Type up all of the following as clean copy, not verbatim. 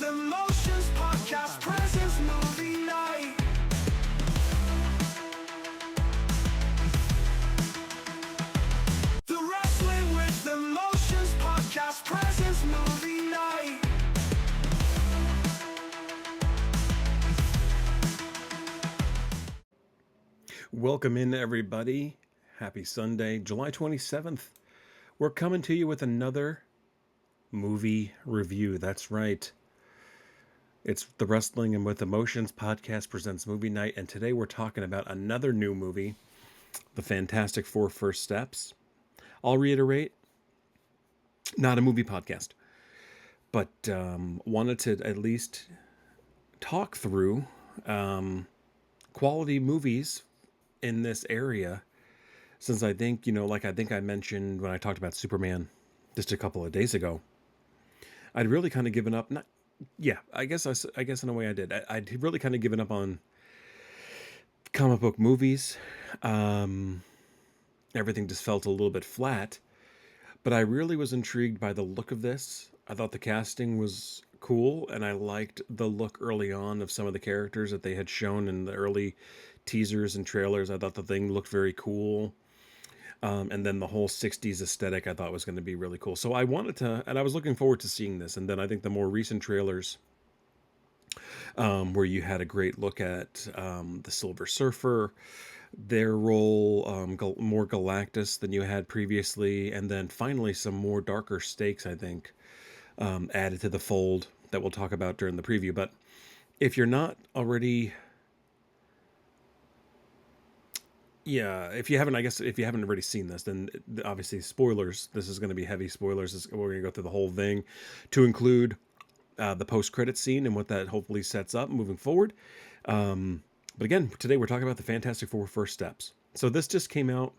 Emotions podcast presents movie night. The Wrestling with Emotions podcast presents movie night. Welcome in, everybody. Happy Sunday, July 27th. We're coming to you with another movie review. That's right. It's the Wrestling and with Emotions podcast presents movie night, and today we're talking about another new movie, The Fantastic Four First Steps. I'll reiterate, not a movie podcast, but wanted to at least talk through quality movies in this area, since I think, I think I mentioned when I talked about Superman just a couple of days ago, I'd really kind of given up. I guess in a way I did. I'd really kind of given up on comic book movies. Everything just felt a little bit flat, but I really was intrigued by the look of this. I thought the casting was cool, and I liked the look early on of some of the characters that they had shown in the early teasers and trailers. I thought the thing looked very cool. And then the whole 60s aesthetic I thought was going to be really cool. So I wanted to, and I was looking forward to seeing this. And then I think the more recent trailers, where you had a great look at the Silver Surfer, their role, more Galactus than you had previously, and then finally some more darker stakes, I think, added to the fold that we'll talk about during the preview. But if you're not already... Yeah, if you haven't already seen this, then obviously spoilers. This is going to be heavy spoilers. We're going to go through the whole thing to include the post-credit scene and what that hopefully sets up moving forward. But again, today we're talking about the Fantastic Four First Steps. So this just came out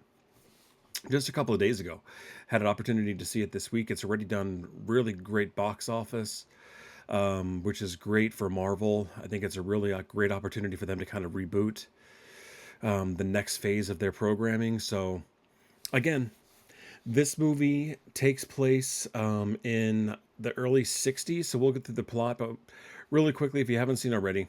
just a couple of days ago. Had an opportunity to see it this week. It's already done really great box office, which is great for Marvel. I think it's a really great opportunity for them to kind of reboot the next phase of their programming. So again, this movie takes place in the early 60s. So we'll get through the plot, but really quickly, if you haven't seen already,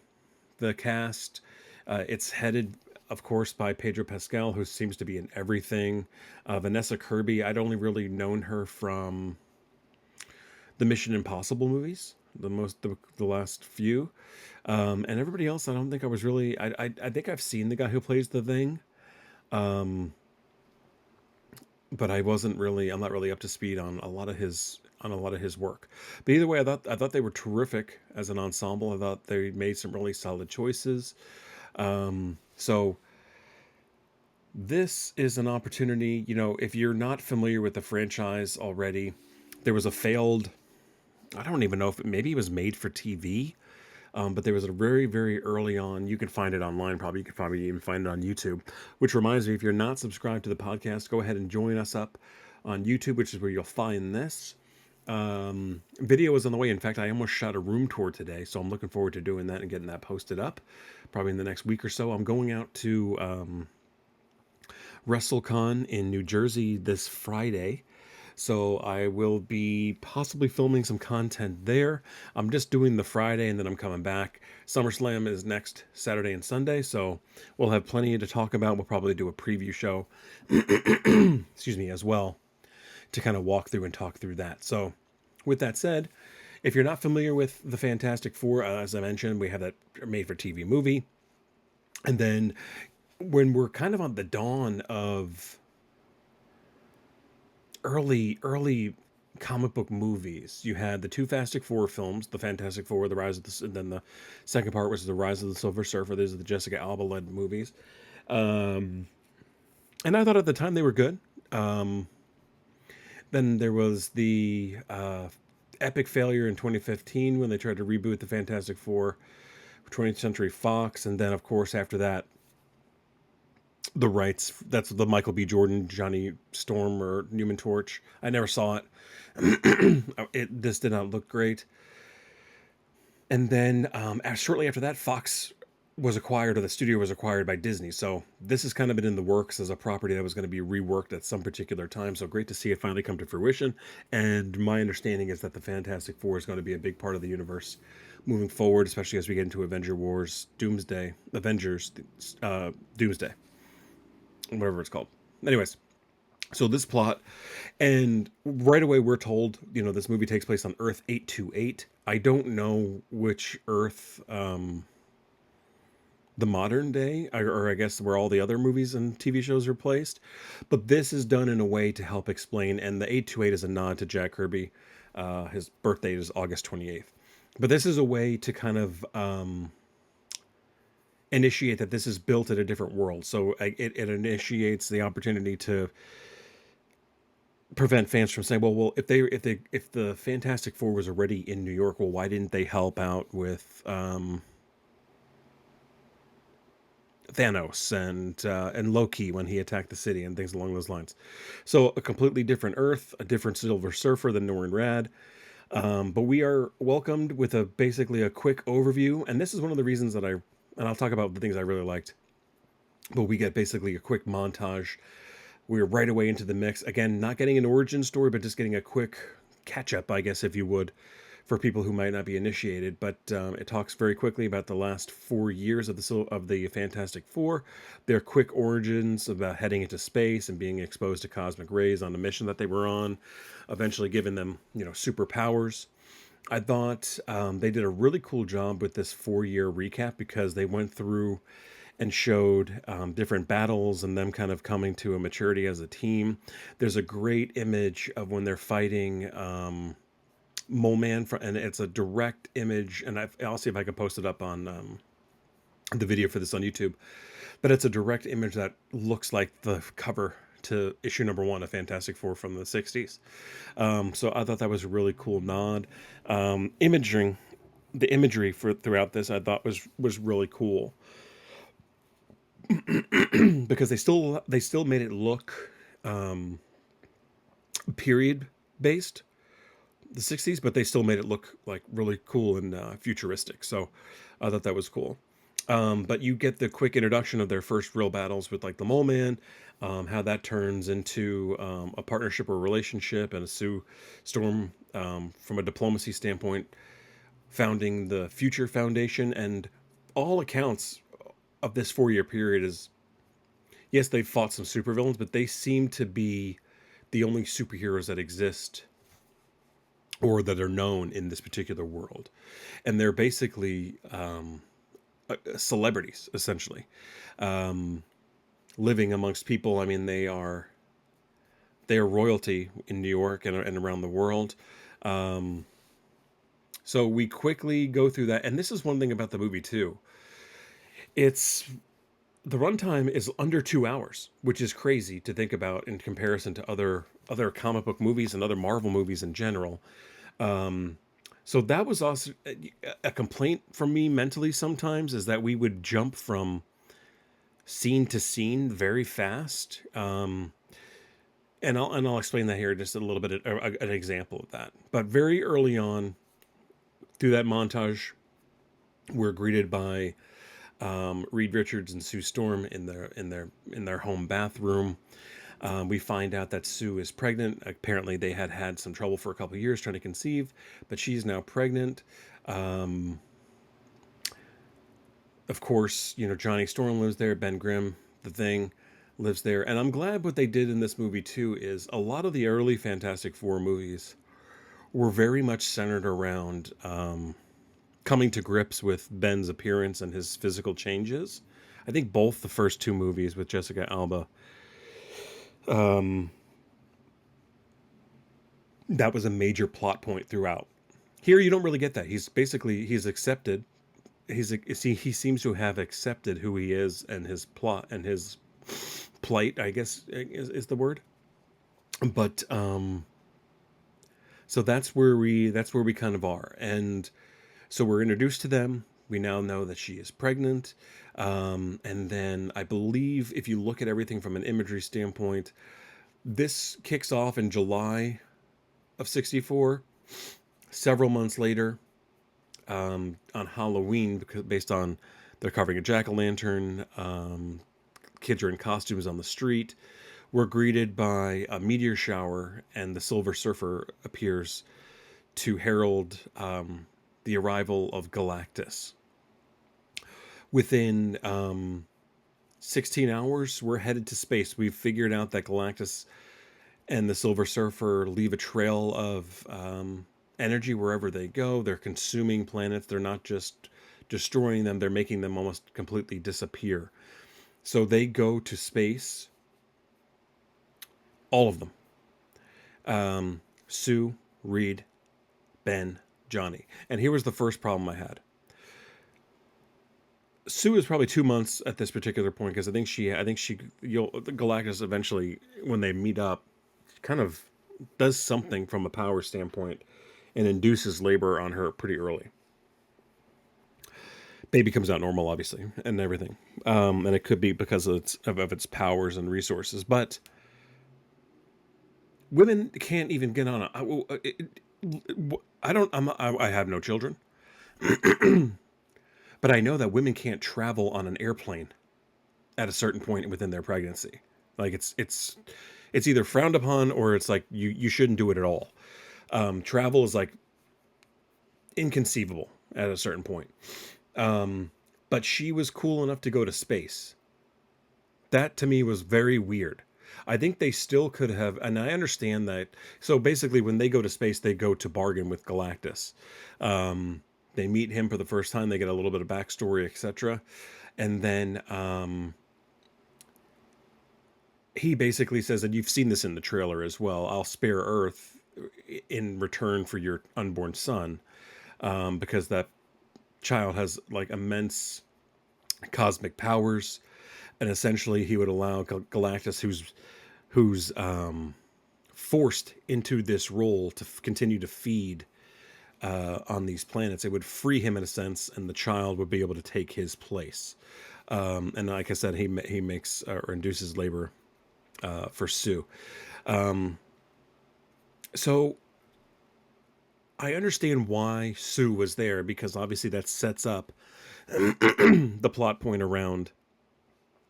the cast, it's headed, of course, by Pedro Pascal, who seems to be in everything. Vanessa Kirby, I'd only really known her from the Mission Impossible movies, the last few. And everybody else, I don't think I was really. I think I've seen the guy who plays the Thing, but I'm not really up to speed on a lot of his work. But either way, I thought they were terrific as an ensemble. I thought they made some really solid choices. So this is an opportunity. If you're not familiar with the franchise already, there was a failed. I don't even know if maybe it was made for TV. But there was a very, very early on, you can find it online, probably. You could probably even find it on YouTube, which reminds me, if you're not subscribed to the podcast, go ahead and join us up on YouTube, which is where you'll find this. Video is on the way. In fact, I almost shot a room tour today, so I'm looking forward to doing that and getting that posted up probably in the next week or so. I'm going out to WrestleCon in New Jersey this Friday. So I will be possibly filming some content there. I'm just doing the Friday and then I'm coming back. SummerSlam is next Saturday and Sunday, so we'll have plenty to talk about. We'll probably do a preview show, excuse me, as well, to kind of walk through and talk through that. So with that said, if you're not familiar with the Fantastic Four, as I mentioned, we have that made-for-TV movie. And then when we're kind of on the dawn of early comic book movies, you had the two Fantastic Four films, the Fantastic Four, the Rise of the, and then the second part was the Rise of the Silver Surfer. These are the Jessica Alba led movies, and I thought at the time they were good. Then there was the epic failure in 2015 when they tried to reboot the Fantastic Four for 20th Century Fox, and then of course after that, the rights, that's the Michael B. Jordan, Johnny Storm, or Human Torch. I never saw it. This did not look great. And then shortly after that, Fox was acquired, or the studio was acquired by Disney. So this has kind of been in the works as a property that was going to be reworked at some particular time. So great to see it finally come to fruition. And my understanding is that the Fantastic Four is going to be a big part of the universe moving forward, especially as we get into Avenger Wars, Doomsday, Avengers, Doomsday, whatever it's called. Anyways, so this plot, and right away we're told, this movie takes place on Earth 828. I don't know which Earth. The modern day, or I guess where all the other movies and TV shows are placed. But this is done in a way to help explain, and the 828 is a nod to Jack Kirby. His birthday is August 28th. But this is a way to kind of initiate that this is built in a different world. So it initiates the opportunity to prevent fans from saying, well, if the Fantastic Four was already in New York, well, why didn't they help out with Thanos and Loki when he attacked the city and things along those lines? So a completely different Earth, a different Silver Surfer than Norrin Rad. But we are welcomed with basically a quick overview, and this is one of the reasons that and I'll talk about the things I really liked. But we get basically a quick montage. We're right away into the mix. Again, not getting an origin story, but just getting a quick catch up, I guess, if you would, for people who might not be initiated. But it talks very quickly about the last 4 years of the Fantastic Four, their quick origins about heading into space and being exposed to cosmic rays on the mission that they were on, eventually giving them, superpowers. I thought they did a really cool job with this 4-year recap because they went through and showed different battles and them kind of coming to a maturity as a team. There's a great image of when they're fighting Mole Man, and it's a direct image, and I'll see if I can post it up on the video for this on YouTube. But it's a direct image that looks like the cover to issue number 1 of Fantastic Four from the 60s. So I thought that was a really cool nod. The imagery throughout this I thought was really cool. Because they still made it look period based, the 60s, but they still made it look like really cool and futuristic. So I thought that was cool. But you get the quick introduction of their first real battles with like the Mole Man, how that turns into a partnership or relationship, and a Sue Storm, from a diplomacy standpoint, founding the Future Foundation. And all accounts of this 4-year period is, yes, they fought some supervillains, but they seem to be the only superheroes that exist or that are known in this particular world. And they're basically celebrities, essentially, living amongst people. I mean, they are royalty in New York and around the world. So we quickly go through that. And this is one thing about the movie, too. The runtime is under 2 hours, which is crazy to think about in comparison to other comic book movies and other Marvel movies in general. So that was also a complaint from me mentally sometimes, is that we would jump from scene to scene very fast. And I'll explain that here, just a little bit, an example of that. But very early on, through that montage, we're greeted by Reed Richards and Sue Storm in their home bathroom. We find out that Sue is pregnant. Apparently, they had some trouble for a couple of years trying to conceive, but she's now pregnant. Of course, Johnny Storm lives there. Ben Grimm, the Thing, lives there. And I'm glad what they did in this movie, too, is a lot of the early Fantastic Four movies were very much centered around coming to grips with Ben's appearance and his physical changes. I think both the first 2 movies with Jessica Alba, that was a major plot point throughout. Here, you don't really get that. He's accepted. He seems to have accepted who he is and his plot and his plight, I guess is the word. But so that's where we kind of are. And so we're introduced to them. We now know that she is pregnant. And then I believe if you look at everything from an imagery standpoint, this kicks off in July of 64. Several months later, on Halloween, based on They're carving a jack-o'-lantern. Kids are in costumes on the street. We're greeted by a meteor shower, and the Silver Surfer appears to herald the arrival of Galactus. Within 16 hours, we're headed to space. We've figured out that Galactus and the Silver Surfer leave a trail of energy wherever they go. They're consuming planets. They're not just destroying them, they're making them almost completely disappear. So they go to space, all of them. Sue, Reed, Ben, Johnny. And here was the first problem I had. Sue is probably 2 months at this particular point because I think Galactus eventually, when they meet up, kind of does something from a power standpoint and induces labor on her pretty early. Baby comes out normal, obviously, and everything, and it could be because of its powers and resources. But women can't even get on I have no children, but I know that women can't travel on an airplane at a certain point within their pregnancy. Like it's either frowned upon or it's like you shouldn't do it at all. Travel is like inconceivable at a certain point. But she was cool enough to go to space. That to me was very weird. I think they still could have, and I understand that. So basically, when they go to space, they go to bargain with Galactus. They meet him for the first time. They get a little bit of backstory, etc. And then he basically says, and you've seen this in the trailer as well, I'll spare Earth in return for your unborn son, because that child has like immense cosmic powers, and essentially he would allow Galactus, who's forced into this role to continue to feed on these planets. It would free him in a sense, and the child would be able to take his place. And like I said, he makes or induces labor for Sue. So I understand why Sue was there, because obviously that sets up the plot point around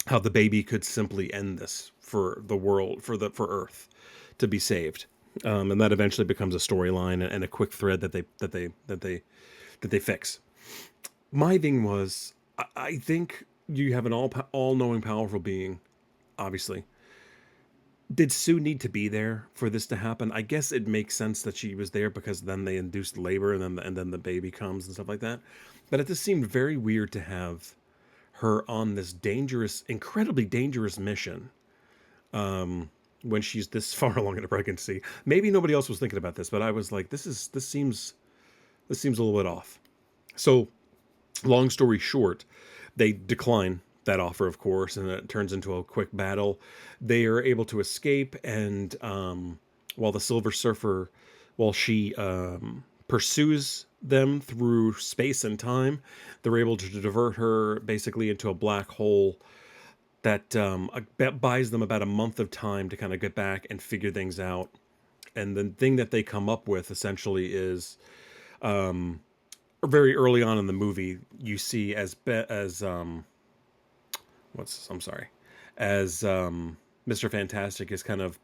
how the baby could simply end this for the world, for Earth to be saved, and that eventually becomes a storyline and a quick thread that they fix. My thing was, I think you have an all knowing, powerful being, obviously. Did Sue need to be there for this to happen? I guess it makes sense that she was there because then they induced labor, and then the baby comes and stuff like that. But it just seemed very weird to have her on this dangerous, incredibly dangerous mission when she's this far along in a pregnancy. Maybe nobody else was thinking about this, but I was like, this seems a little bit off. So, long story short, they decline that offer, of course, and it turns into a quick battle. They are able to escape, and while the Silver Surfer, while she pursues them through space and time, they're able to divert her basically into a black hole that buys them about a month of time to kind of get back and figure things out. And the thing that they come up with essentially is, very early on in the movie, you see as Mr. Fantastic is kind of,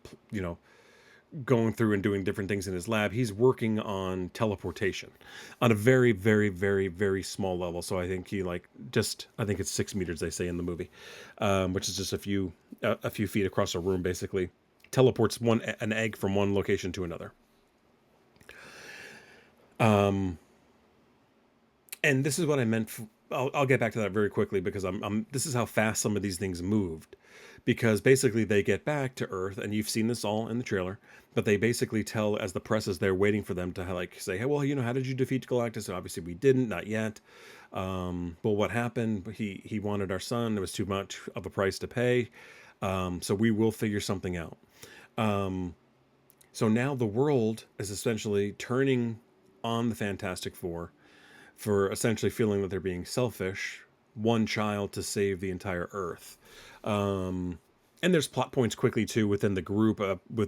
going through and doing different things in his lab. He's working on teleportation on a very, very, very, very small level. So I think I think it's 6 meters, they say in the movie, which is just a few feet across a room, basically teleports an egg from one location to another. And this is what I meant. I'll get back to that very quickly, because this is how fast some of these things moved. Because basically they get back to Earth, and you've seen this all in the trailer, but they basically tell, as the press is there waiting for them to say, hey, well, how did you defeat Galactus? And obviously we didn't, not yet. Well, what happened? He wanted our son. It was too much of a price to pay. So we will figure something out. So now the world is essentially turning on the Fantastic Four for essentially feeling that they're being selfish, one child to save the entire Earth. And there's plot points quickly too within the group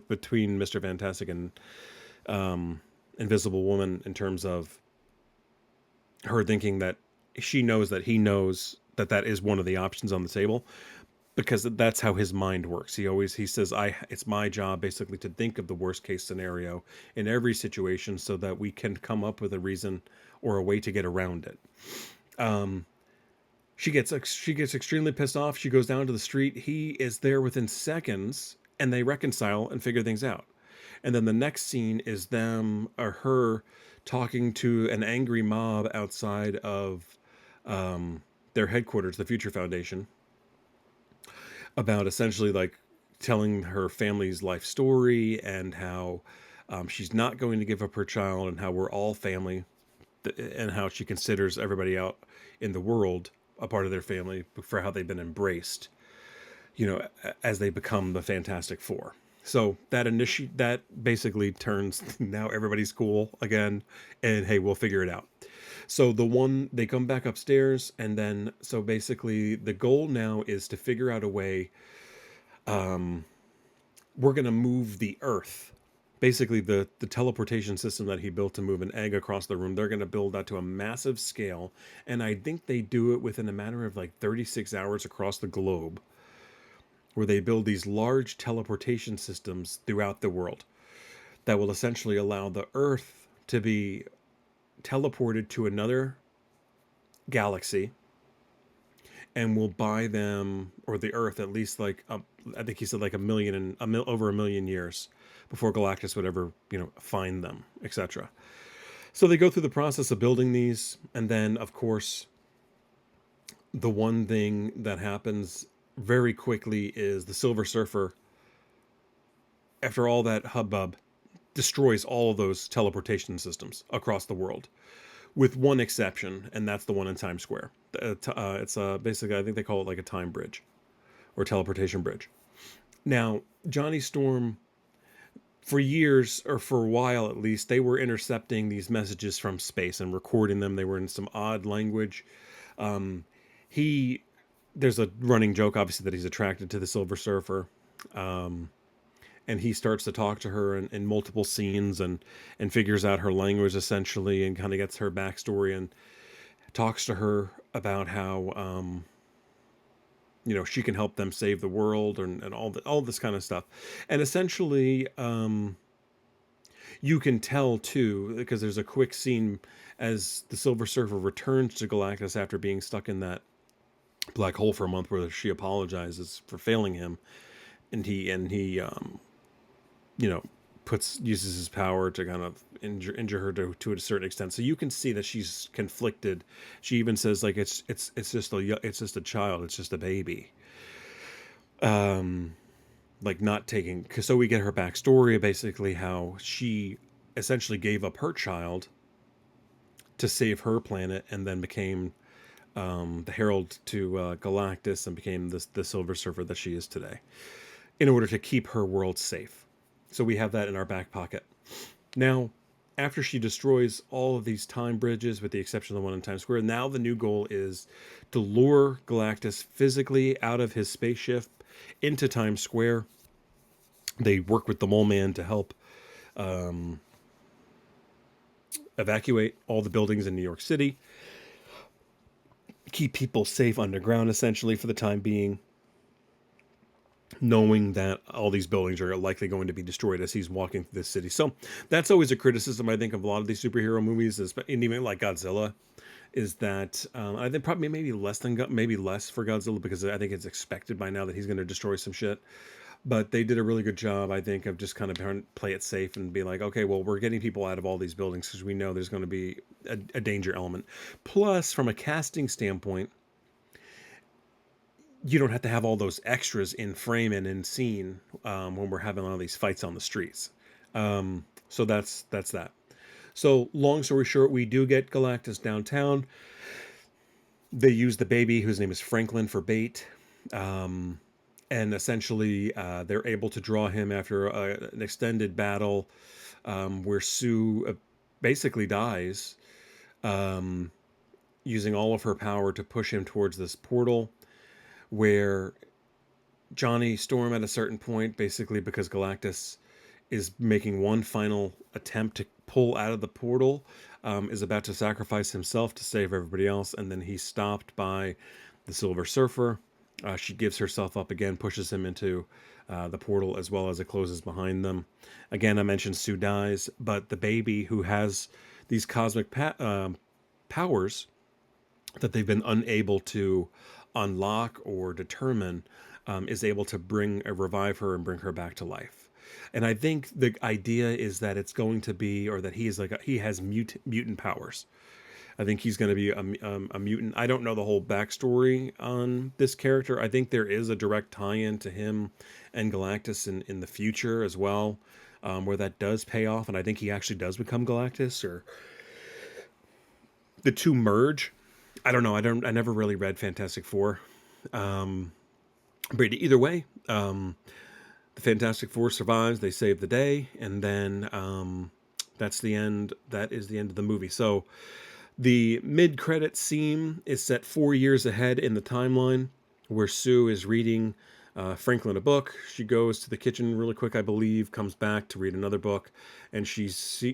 between Mr. Fantastic and Invisible Woman, in terms of her thinking that she knows that he knows that is one of the options on the table, because that's how his mind works. He says, I it's my job basically to think of the worst case scenario in every situation so that we can come up with a reason or a way to get around it. Um, she gets extremely pissed off. She goes down to the street. He is there within seconds, and they reconcile and figure things out. And then the next scene is them or her talking to an angry mob outside of um, their headquarters, the Future Foundation, about essentially like telling her family's life story and how she's not going to give up her child and how we're all family, and how she considers everybody out in the world a part of their family for how they've been embraced, as they become the Fantastic Four. So that basically turns now everybody's cool again, and hey, we'll figure it out. So they come back upstairs, and then so basically the goal now is to figure out a way. We're gonna move the Earth. Basically, the teleportation system that he built to move an egg across the room, they're going to build that to a massive scale, and I think they do it within a matter of like 36 hours across the globe, where they build these large teleportation systems throughout the world that will essentially allow the Earth to be teleported to another galaxy, and will buy them, or the Earth, at least like I think he said like over a million years before Galactus would ever find them, etc. So they go through the process of building these, and then of course the one thing that happens very quickly is the Silver Surfer, after all that hubbub, destroys all of those teleportation systems across the world, with one exception, and that's the one in Times Square. It's basically, I think they call it like a time bridge or teleportation bridge. Now, Johnny Storm, for years, or for a while at least, they were intercepting these messages from space and recording them. They were in some odd language. Um, he, there's a running joke, obviously, that he's attracted to the Silver Surfer. And he starts to talk to her in multiple scenes, and figures out her language essentially, and kind of gets her backstory, and talks to her about how she can help them save the world, and all this kind of stuff. And essentially, you can tell too, because there's a quick scene as the Silver Surfer returns to Galactus after being stuck in that black hole for a month, where she apologizes for failing him, and he you know, uses his power to kind of injure her to a certain extent. So you can see that she's conflicted. She even says like it's just a child, it's just a baby. Like not taking, so we get her backstory, basically how she essentially gave up her child to save her planet, and then became the herald to Galactus, and became the Silver Surfer that she is today, in order to keep her world safe. So we have that in our back pocket. Now, after she destroys all of these time bridges, with the exception of the one in Times Square, now the new goal is to lure Galactus physically out of his spaceship into Times Square. They work with the Mole Man to help evacuate all the buildings in New York City, keep people safe underground, essentially, for the time being, knowing that all these buildings are likely going to be destroyed as he's walking through this city. So that's always a criticism, I think, of a lot of these superhero movies, and even like Godzilla, is that I think probably maybe less for Godzilla, because I think it's expected by now that he's going to destroy some shit. But they did a really good job, I think, of just kind of trying to play it safe and be like, okay, well, we're getting people out of all these buildings because we know there's going to be a danger element. Plus, from a casting standpoint, you don't have to have all those extras in frame and in scene when we're having all these fights on the streets. So that's that. So long story short, we do get Galactus downtown. They use the baby, whose name is Franklin, for bait. And essentially, they're able to draw him after an extended battle, where Sue basically dies, using all of her power to push him towards this portal, where Johnny Storm, at a certain point, basically because Galactus is making one final attempt to pull out of the portal, is about to sacrifice himself to save everybody else, and then he's stopped by the Silver Surfer. She gives herself up again, pushes him into the portal as well as it closes behind them. Again, I mentioned Sue dies, but the baby who has these cosmic powers that they've been unable to unlock or determine is able to revive her and bring her back to life. And I think the idea is that it's going to be, or that he is he has mutant powers. I think he's going to be a mutant. I don't know the whole backstory on this character. I think there is a direct tie-in to him and Galactus in the future as well, where that does pay off, and I think he actually does become Galactus, or the two merge. I don't know. I never really read Fantastic Four, but either way, the Fantastic Four survives. They save the day, and then that's the end. That is the end of the movie. So the mid-credit scene is set 4 years ahead in the timeline, where Sue is reading Franklin a book. She goes to the kitchen really quick, I believe, comes back to read another book, and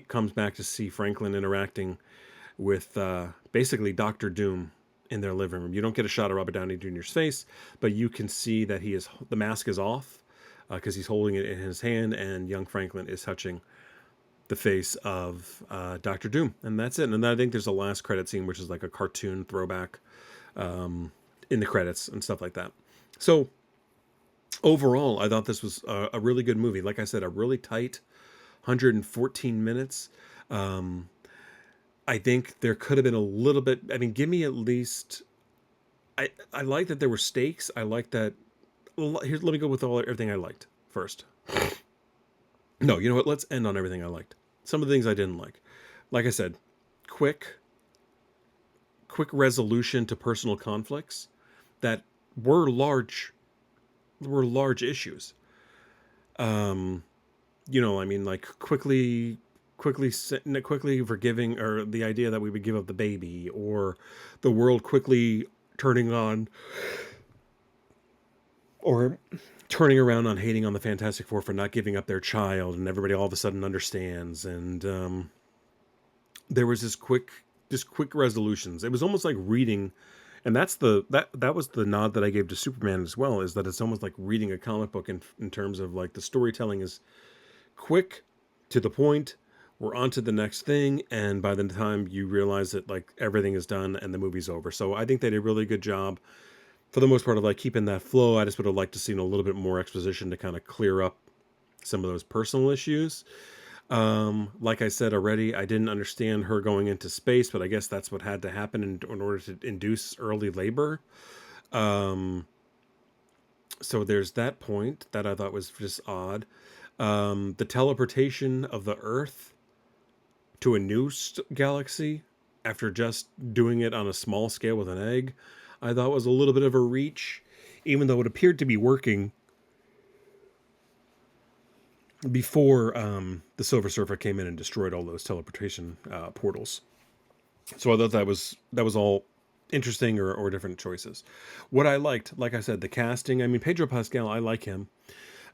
comes back to see Franklin interacting with basically Doctor Doom in their living room. You don't get a shot of Robert Downey Jr.'s face, but you can see that the mask is off because he's holding it in his hand, and young Franklin is touching the face of Doctor Doom, and that's it. And then I think there's a last credit scene, which is like a cartoon throwback in the credits and stuff like that. So overall, I thought this was a really good movie. Like I said, a really tight 114 minutes. I think there could have been a little bit. I mean, give me at least. I like that there were stakes. I like that. Let me go with everything I liked first. No, you know what? Let's end on everything I liked. Some of the things I didn't like. Like I said, quick resolution to personal conflicts that were large issues. I mean, like quickly forgiving, or the idea that we would give up the baby, or the world quickly turning around on hating on the Fantastic Four for not giving up their child, and everybody all of a sudden understands. And there was this quick resolutions. It was almost like reading, and that was the nod that I gave to Superman as well, is that it's almost like reading a comic book in terms of like the storytelling is quick, to the point. We're on to the next thing, and by the time you realize that like everything is done and the movie's over. So I think they did a really good job for the most part of like keeping that flow. I just would have liked to see a little bit more exposition to kind of clear up some of those personal issues. Like I said already, I didn't understand her going into space, but I guess that's what had to happen in order to induce early labor. So there's that point that I thought was just odd. The teleportation of the Earth to a new galaxy after just doing it on a small scale with an egg, I thought was a little bit of a reach, even though it appeared to be working before the Silver Surfer came in and destroyed all those teleportation portals. So I thought that was all interesting, or different choices. What I liked, like I said, the casting. I mean, Pedro Pascal, I like him.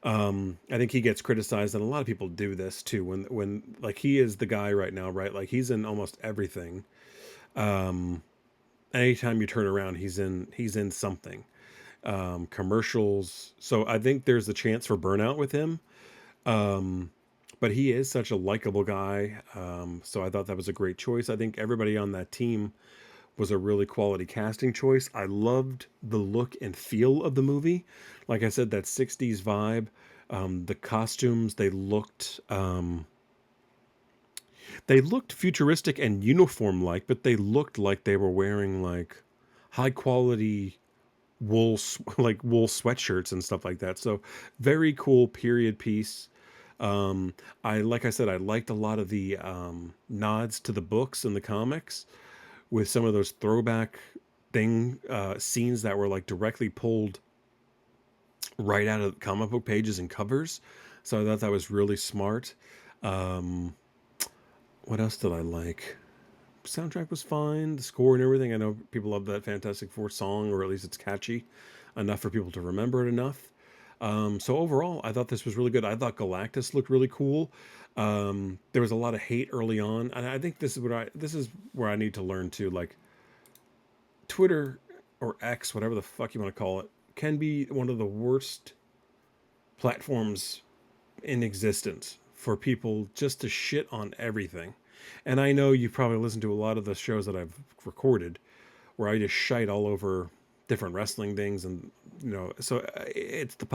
I think he gets criticized, and a lot of people do this too. When like he is the guy right now, right? Like he's in almost everything. Anytime you turn around, he's in something. Commercials. So I think there's a chance for burnout with him. But he is such a likable guy. So I thought that was a great choice. I think everybody on that team was a really quality casting choice. I loved the look and feel of the movie. Like I said, that 60s vibe. The costumes, they looked futuristic and uniform like, but they looked like they were wearing like high quality wool sweatshirts and stuff like that. So very cool period piece. Like I said, I liked a lot of the nods to the books and the comics, with some of those throwback scenes that were like directly pulled right out of comic book pages and covers. So I thought that was really smart. What else did I like? Soundtrack was fine. The score and everything. I know people love that Fantastic Four song, or at least it's catchy enough for people to remember it enough. So overall, I thought this was really good. I thought Galactus looked really cool. There was a lot of hate early on, and I think this is where I need to learn to, like, Twitter or X, whatever the fuck you want to call it, can be one of the worst platforms in existence for people just to shit on everything. And I know you probably listened to a lot of the shows that I've recorded where I just shite all over different wrestling things, and so it's the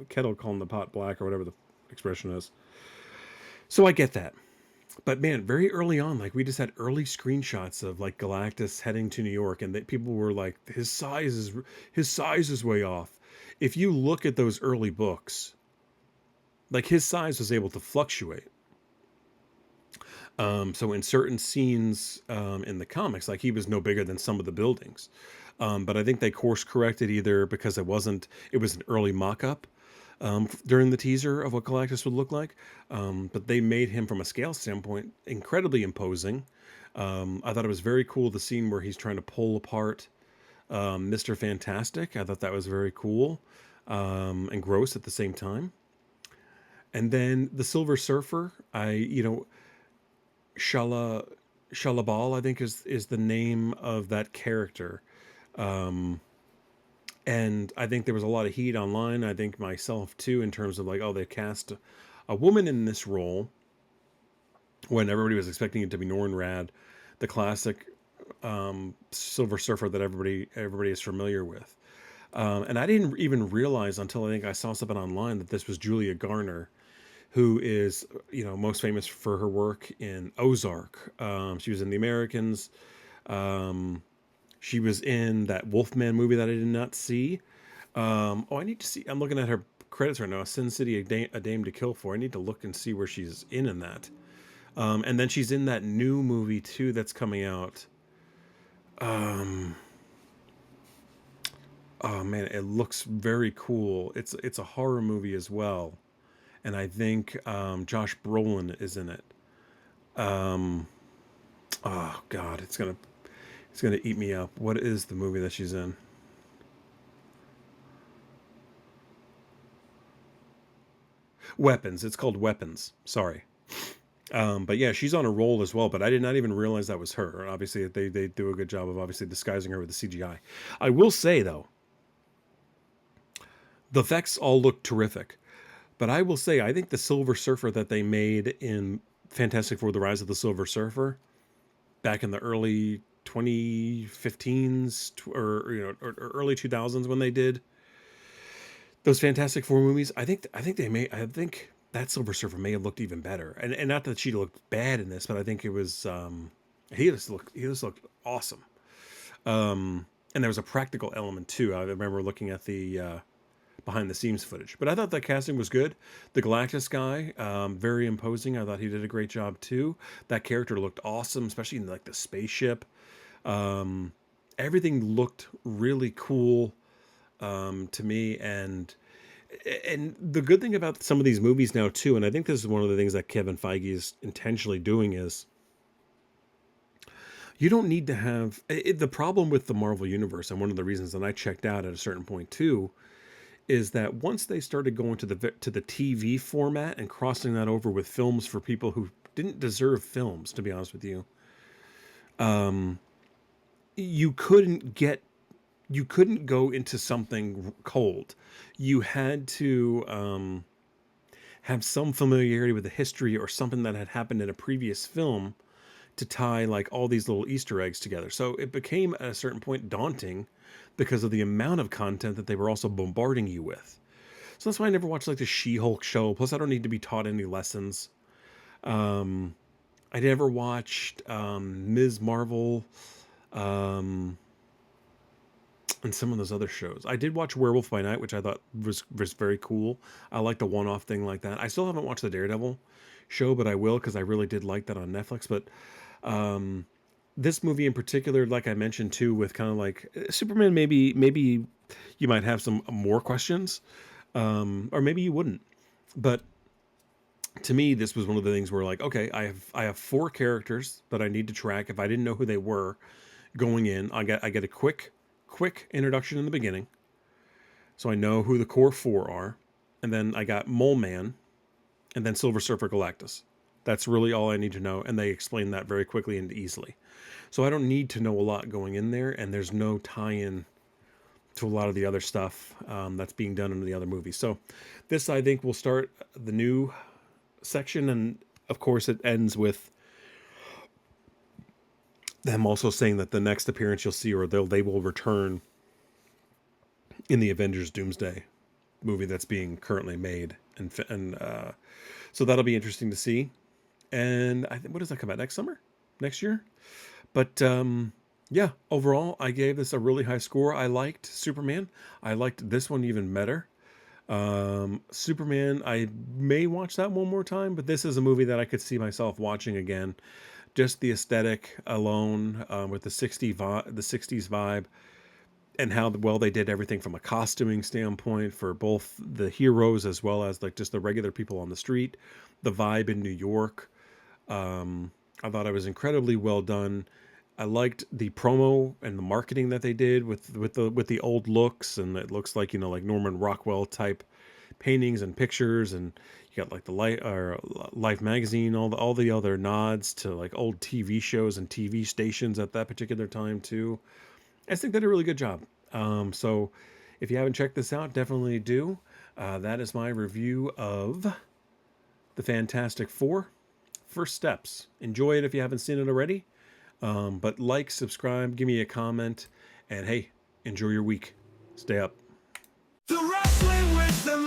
kettle calling the pot black or whatever the expression is. So I get that. But man, very early on, like we just had early screenshots of like Galactus heading to New York, and that people were like, his size is way off. If you look at those early books, like his size was able to fluctuate. So in certain scenes in the comics, like he was no bigger than some of the buildings. But I think they course corrected either because it was an early mock up during the teaser of what Galactus would look like. But they made him from a scale standpoint incredibly imposing. I thought it was very cool the scene where he's trying to pull apart Mr. Fantastic. I thought that was very cool and gross at the same time. And then the Silver Surfer, Shala Shalabal, I think is the name of that character. Um, and I think there was a lot of heat online. I think myself too, in terms of like, oh, they cast a woman in this role when everybody was expecting it to be Norrin Rad, the classic Silver Surfer that everybody is familiar with. And I didn't even realize until I think I saw something online that this was Julia Garner, who is most famous for her work in Ozark. She was in The Americans. Um, she was in that Wolfman movie that I did not see. I need to see. I'm looking at her credits right now. Sin City, a Dame to Kill For. I need to look and see where she's in that. And then she's in that new movie too that's coming out. Um, oh man, it looks very cool. It's a horror movie as well, and I think Josh Brolin is in it. Um, oh God, it's gonna eat me up. What is the movie that she's in? Weapons. It's called Weapons. Sorry. But yeah, she's on a roll as well. But I did not even realize that was her. Obviously, they do a good job of obviously disguising her with the CGI. I will say though, the effects all look terrific. But I will say, I think the Silver Surfer that they made in Fantastic Four: The Rise of the Silver Surfer back in the early 2015s or early 2000s when they did those Fantastic Four movies, I think that Silver Surfer may have looked even better. And not that she looked bad in this, but I think it was he just looked awesome. And there was a practical element too. I remember looking at the behind the scenes footage, but I thought that casting was good. The Galactus guy, very imposing. I thought he did a great job too. That character looked awesome, especially in like the spaceship. Um, Everything looked really cool to me, and the good thing about some of these movies now too, and I think this is one of the things that Kevin Feige is intentionally doing, is you don't need to have the problem with the Marvel universe, and one of the reasons that I checked out at a certain point too, is that once they started going to the TV format and crossing that over with films for people who didn't deserve films, to be honest with you, um, you couldn't get you couldn't go into something cold. You had to have some familiarity with the history or something that had happened in a previous film to tie like all these little Easter eggs together. So it became at a certain point daunting because of the amount of content that they were also bombarding you with. So that's why I never watched like the She-Hulk show. Plus, I don't need to be taught any lessons. Um, I never watched Ms. Marvel. Um, and some of those other shows. I did watch Werewolf by Night, which I thought was very cool. I like the one-off thing like that. I still haven't watched the Daredevil show, but I will because I really did like that on Netflix. But um, this movie in particular, like I mentioned too, with kind of like Superman, maybe you might have some more questions, or maybe you wouldn't. But to me, this was one of the things where like, okay, I have four characters that I need to track. If I didn't know who they were going in, I get a quick introduction in the beginning, so I know who the core four are, and then I got Mole Man, and then Silver Surfer Galactus. That's really all I need to know, and they explain that very quickly and easily. So I don't need to know a lot going in there, and there's no tie-in to a lot of the other stuff that's being done in the other movies. So this, I think, will start the new section, and of course it ends with them also saying that the next appearance you'll see, or they will return in the Avengers Doomsday movie that's being currently made, and so that'll be interesting to see. And I think, what does that come out next summer, next year? But yeah, overall, I gave this a really high score. I liked Superman. I liked this one even better. Superman, I may watch that one more time, but this is a movie that I could see myself watching again. Just the aesthetic alone, with the the '60s vibe, and how well they did everything from a costuming standpoint for both the heroes as well as like just the regular people on the street. The vibe in New York, I thought it was incredibly well done. I liked the promo and the marketing that they did with the old looks, and it looks like, like Norman Rockwell type paintings and pictures, and you got like the Life magazine, all the other nods to like old TV shows and TV stations at that particular time too. I just think they did a really good job. So if you haven't checked this out, definitely do. That is my review of the Fantastic Four. First steps. Enjoy it if you haven't seen it already. But like, subscribe, give me a comment, and hey, enjoy your week. Stay up. The wrestling with the